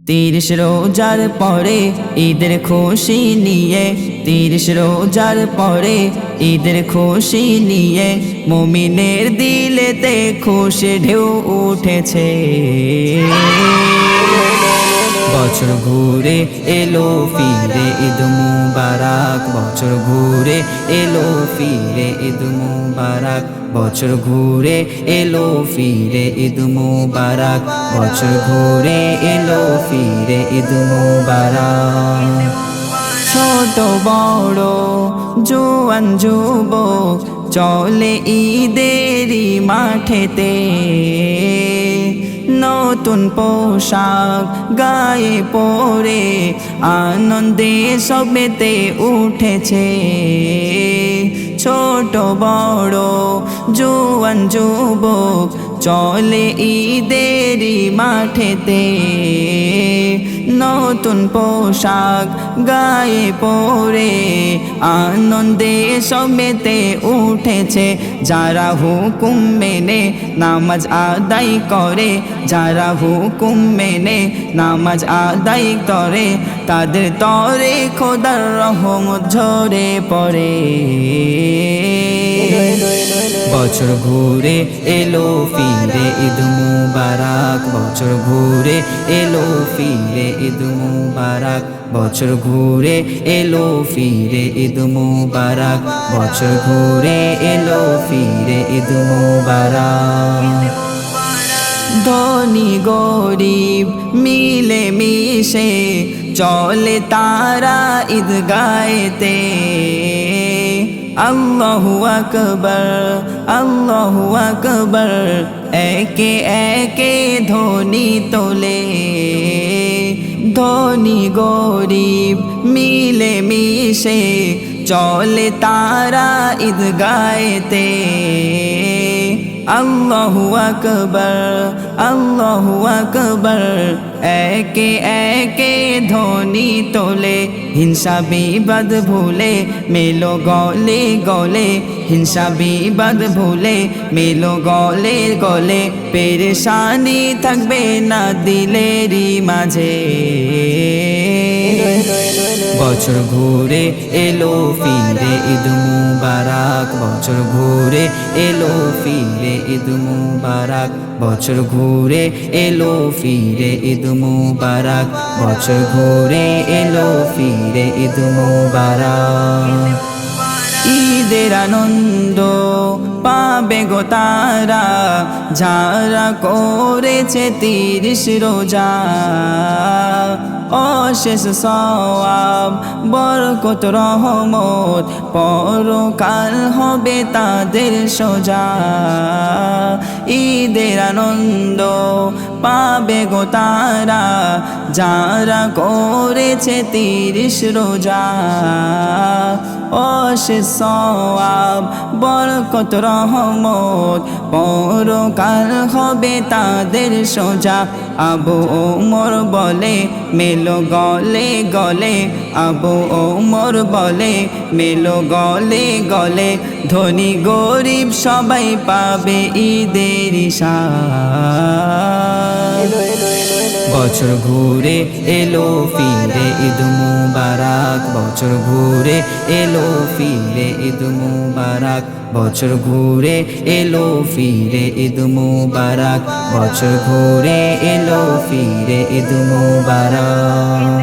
30 রোজার পরে ঈদের খুশি নিয়ে 30 রোজার পরে ঈদের খুশি নিয়ে মুমিনের দিলেতে খুশি ঢেউ উঠেছে। বছর ঘুরে এলো ফিরে ঈদ মুবারক, বছর ঘুরে এলো ফিরে ঈদ মুবারক, বছর ঘুরে এলো ফিরে ঈদ মুবারক, বছর ঘুরে এলো ফিরে ঈদ মুবারক। ছোট বড় জোয়ান যুবক চলে ঈদেরই মাঠেতে, নতুন পোশাক গায়ে পরে আনন্দে সব মেতে উঠেছে। ছোট বড় জোয়ান যুবক চলে ঈদেরই মাঠেতে, নতুন পোশাক গায়ে পরে আনন্দে সব মেতে উঠেছে। যারা হুকুম মেনে নামাজ আদায় করে, যারা হুকুম মেনে নামাজ আদায় করে, তাদের তরে খোদার রহমত ঝরে পড়ে। বছর ঘুরে এলো ফিরে ঈদ মুবারক, বছর ঘুরে এলো ফিরে ঈদ মুবারক, বছর ঘুরে এলো ফিরে ঈদ মুবারক, বছর ঘুরে এলো ফিরে ঈদ মুবারক। ধনী গরিব মিলে মিশে চলে তারা ঈদগাহেতে। আল্লাহু আকবার, আল্লাহু আকবার, একে একে ধ্বনি তোলে। ধনী গরিব মিলে মিশে চলে তারা ঈদগাহেতে। আল্লাহু আকবার, আল্লাহু আকবার, একে একে ধ্বনি তোলে। হিংসা বিবাদ ভুলে মেলো গলে গলে, হিংসা বিবাদ ভুলে মেলো গলে গলে, পেরেশানি থাকবে না দিলেরই মাঝে। বছর ঘুরে এলো ফিরে ঈদ মুবারক, বছর ঘুরে এলো ফিরে ঈদ মুবারক, বছর ঘুরে এলো ফিরে ঈদ মুবারক, বছর ঘুরে এলো ফিরে ঈদ মুবারক। ঈদের আনন্দ পাবে গো তারা যারা করেছে 30 রোজা। অশেষ সওয়াব বরকত রহমত পরকাল হবে তাদের সোজা। ঈদের আনন্দ পাবে গো তারা যারা করেছে 30 রোজা। অশেষ সওয়াব বরকত রহমত পরকাল হবে তাদের সোজা। আবু ওমর বলে মেলো গলে গলে, আবু ওমর বলে মেলো গলে গলে, ধনী গরিব সবাই পাবে ঈদের ঈশাদ। বছর ঘুরে এলো ফিরে ঈদ মুবারক, বছর ঘুরে এলো ফিরে ঈদ মুবারক, বছর ঘুরে এলো ফিরে ঈদ মুবারক, বছর ঘুরে এলো ফিরে ঈদ মুবারক।